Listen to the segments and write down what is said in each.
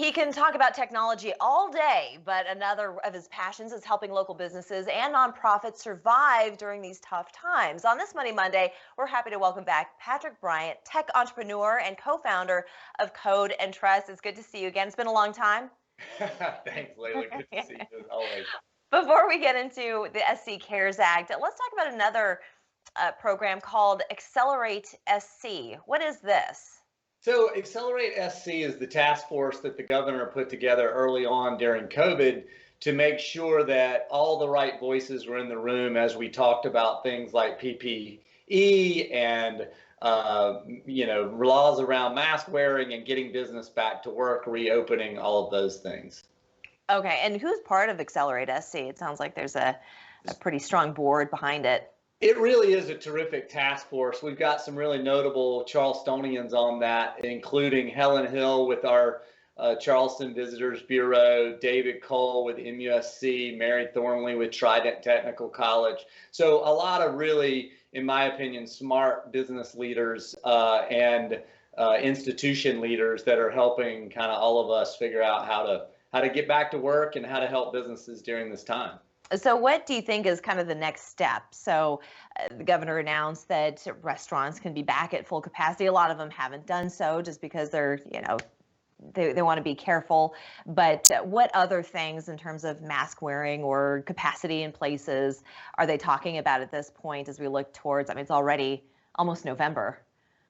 He can talk about technology all day, but another of his passions is helping local businesses and nonprofits survive during these tough times. On this Money Monday, we're happy to welcome back Patrick Bryant, tech entrepreneur and co-founder of Code and Trust. It's good to see you again. It's been a long time. Thanks, Leyla. Good to see you as always. Before we get into the SC CARES Act, let's talk about another program called Accelerate SC. What is this? So Accelerate SC is the task force that the governor put together early on during COVID to make sure that all the right voices were in the room as we talked about things like PPE and laws around mask wearing and getting business back to work, reopening, all of those things. Okay, and who's part of Accelerate SC? It sounds like there's a pretty strong board behind it. It really is a terrific task force. We've got some really notable Charlestonians on that, including Helen Hill with our Charleston Visitors Bureau, David Cole with MUSC, Mary Thornley with Trident Technical College. So a lot of really, in my opinion, smart business leaders and institution leaders that are helping kind of all of us figure out how to get back to work and how to help businesses during this time. So what do you think is kind of the next step? So the governor announced that restaurants can be back at full capacity. A lot of them haven't done so just because they're, they want to be careful. But what other things in terms of mask wearing or capacity in places are they talking about at this point as we look towards, it's already almost November.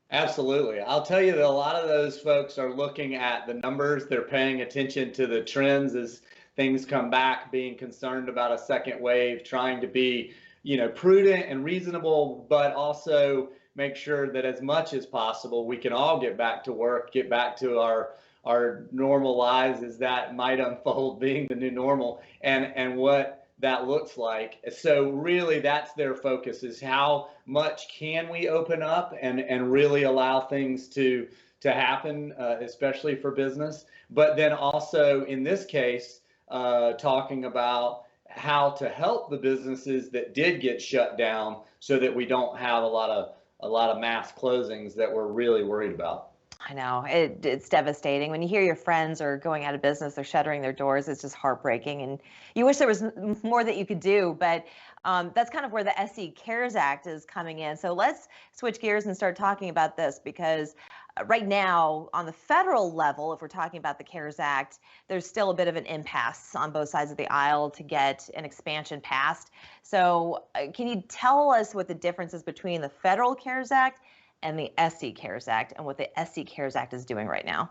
Absolutely. I'll tell you that a lot of those folks are looking at the numbers. They're paying attention to the trends as things come back, being concerned about a second wave, trying to be, prudent and reasonable, but also make sure that as much as possible, we can all get back to work, get back to our normal lives as that might unfold being the new normal and what that looks like. So really that's their focus, is how much can we open up and really allow things to happen, especially for business. But then also in this case, talking about how to help the businesses that did get shut down so that we don't have a lot of mass closings that we're really worried about. I know it's devastating when you hear your friends are going out of business, they're shuttering their doors. It's just heartbreaking, and you wish there was more that you could do. But that's kind of where the SC CARES Act is coming in. So let's switch gears and start talking about this, because right now on the federal level, if we're talking about the CARES Act, there's still a bit of an impasse on both sides of the aisle to get an expansion passed. So can you tell us what the difference is between the federal CARES Act and the SC CARES Act and what the SC CARES Act is doing right now?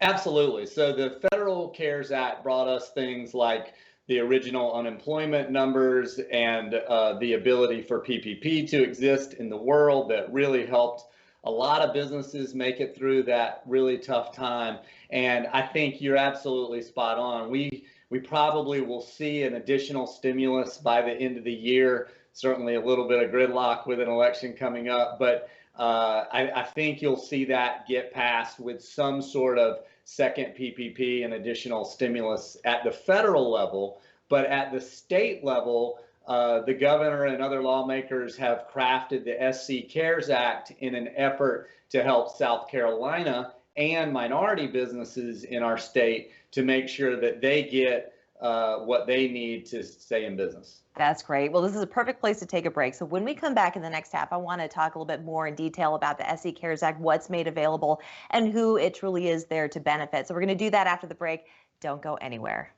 Absolutely. So the federal CARES Act brought us things like the original unemployment numbers and the ability for PPP to exist in the world that really helped a lot of businesses make it through that really tough time. And I think you're absolutely spot on. We probably will see an additional stimulus by the end of the year, certainly a little bit of gridlock with an election coming up, but I think you'll see that get passed with some sort of second PPP and additional stimulus at the federal level. But at the state level, the governor and other lawmakers have crafted the SC CARES Act in an effort to help South Carolina and minority businesses in our state to make sure that they get what they need to stay in business. That's great. Well, this is a perfect place to take a break. So when we come back in the next half, I want to talk a little bit more in detail about the SC CARES Act, what's made available, and who it truly is there to benefit. So we're going to do that after the break. Don't go anywhere.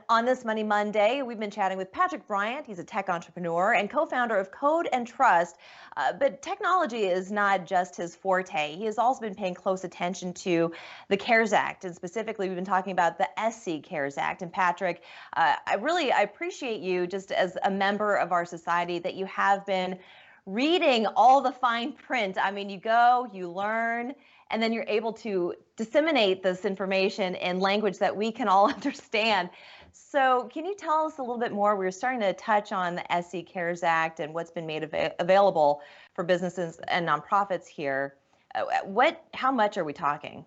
On this Money Monday, we've been chatting with Patrick Bryant. He's a tech entrepreneur and co-founder of Code and Trust. But technology is not just his forte. He has also been paying close attention to the CARES Act, and specifically, we've been talking about the SC CARES Act. And Patrick, I appreciate you just as a member of our society that you have been reading all the fine print. You go, you learn, and then you're able to disseminate this information in language that we can all understand. So can you tell us a little bit more? We're starting to touch on the SC CARES Act and what's been made available for businesses and nonprofits here. How much are we talking?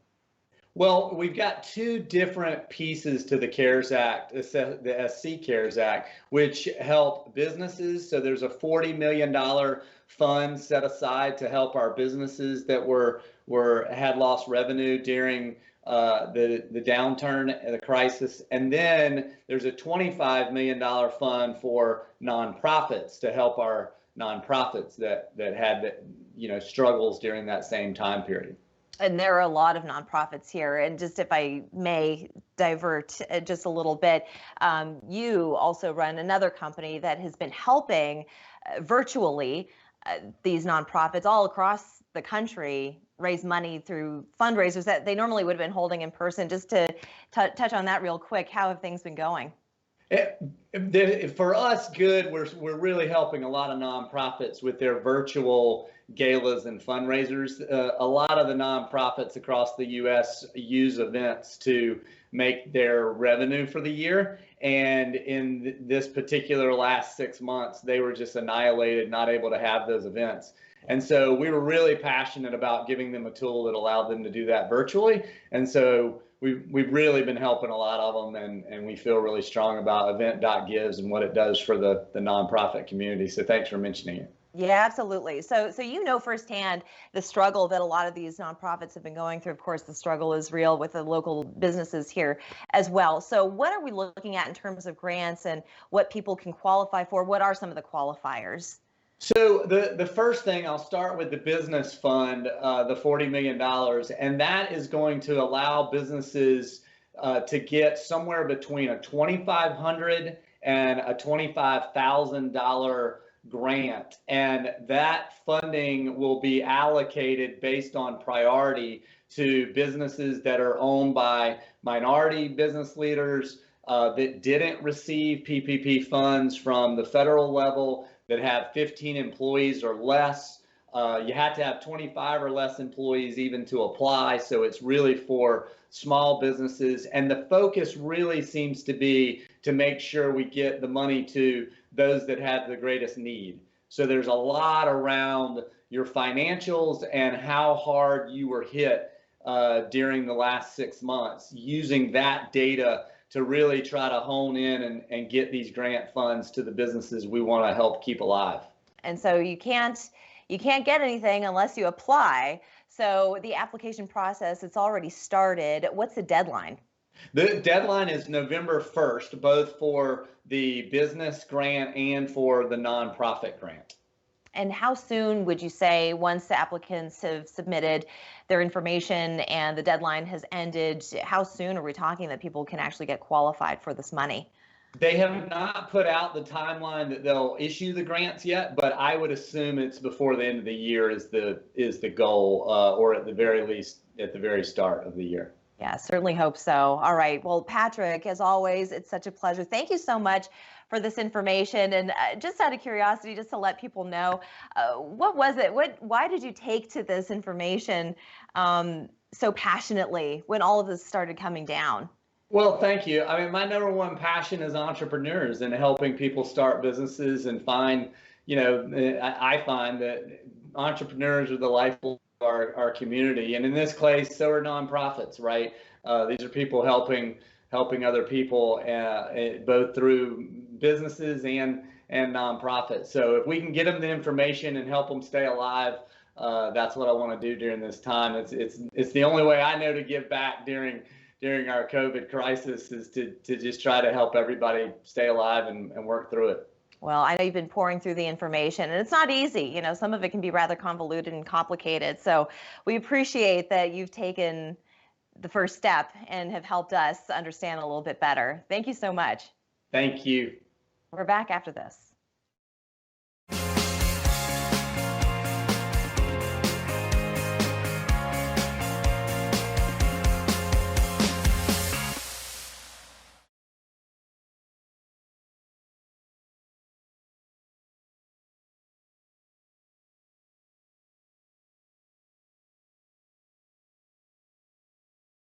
Well, we've got two different pieces to the CARES Act, the SC CARES Act, which help businesses. So there's a $40 million fund set aside to help our businesses that had lost revenue during the downturn, the crisis. And then there's a $25 million fund for nonprofits to help our nonprofits that had struggles during that same time period. And there are a lot of nonprofits here. And just if I may divert just a little bit, you also run another company that has been helping virtually these nonprofits all across the country raise money through fundraisers that they normally would have been holding in person. Just to touch on that real quick, how have things been going? For us, good. We're really helping a lot of nonprofits with their virtual galas and fundraisers. A lot of the nonprofits across the U.S. use events to make their revenue for the year. And in this particular last 6 months, they were just annihilated, not able to have those events. And so we were really passionate about giving them a tool that allowed them to do that virtually. And so we've really been helping a lot of them, and we feel really strong about event.gives and what it does for the nonprofit community. So thanks for mentioning it. Yeah, absolutely. So you know firsthand the struggle that a lot of these nonprofits have been going through. Of course, the struggle is real with the local businesses here as well. So what are we looking at in terms of grants and what people can qualify for? What are some of the qualifiers? So the first thing, I'll start with the business fund, the $40 million, and that is going to allow businesses to get somewhere between a $2,500 and a $25,000 grant. And that funding will be allocated based on priority to businesses that are owned by minority business leaders that didn't receive PPP funds from the federal level, that have 15 employees or less. You have to have 25 or less employees even to apply. So it's really for small businesses. And the focus really seems to be to make sure we get the money to those that have the greatest need. So there's a lot around your financials and how hard you were hit during the last 6 months, using that data to really try to hone in and get these grant funds to the businesses we want to help keep alive. And so you can't get anything unless you apply. So the application process, it's already started. What's the deadline? The deadline is November 1st, both for the business grant and for the nonprofit grant. And how soon would you say, once the applicants have submitted their information and the deadline has ended, how soon are we talking that people can actually get qualified for this money? They have not put out the timeline that they'll issue the grants yet, but I would assume it's before the end of the year is the goal, or at the very least at the very start of the year. Yeah, certainly hope so. All right. Well, Patrick, as always, it's such a pleasure. Thank you so much for this information. And just out of curiosity, just to let people know, what was it? Why did you take to this information so passionately when all of this started coming down? Well, thank you. I mean, my number one passion is entrepreneurs and helping people start businesses and find, I find that entrepreneurs are the lifeblood of our community. And in this case, so are nonprofits, right? These are people helping other people, both through businesses and nonprofits. So if we can get them the information and help them stay alive, that's what I want to do during this time. It's the only way I know to give back during our COVID crisis, is to just try to help everybody stay alive and work through it. Well, I know you've been pouring through the information, and it's not easy. Some of it can be rather convoluted and complicated. So we appreciate that you've taken the first step and have helped us understand a little bit better. Thank you so much. Thank you. We're back after this.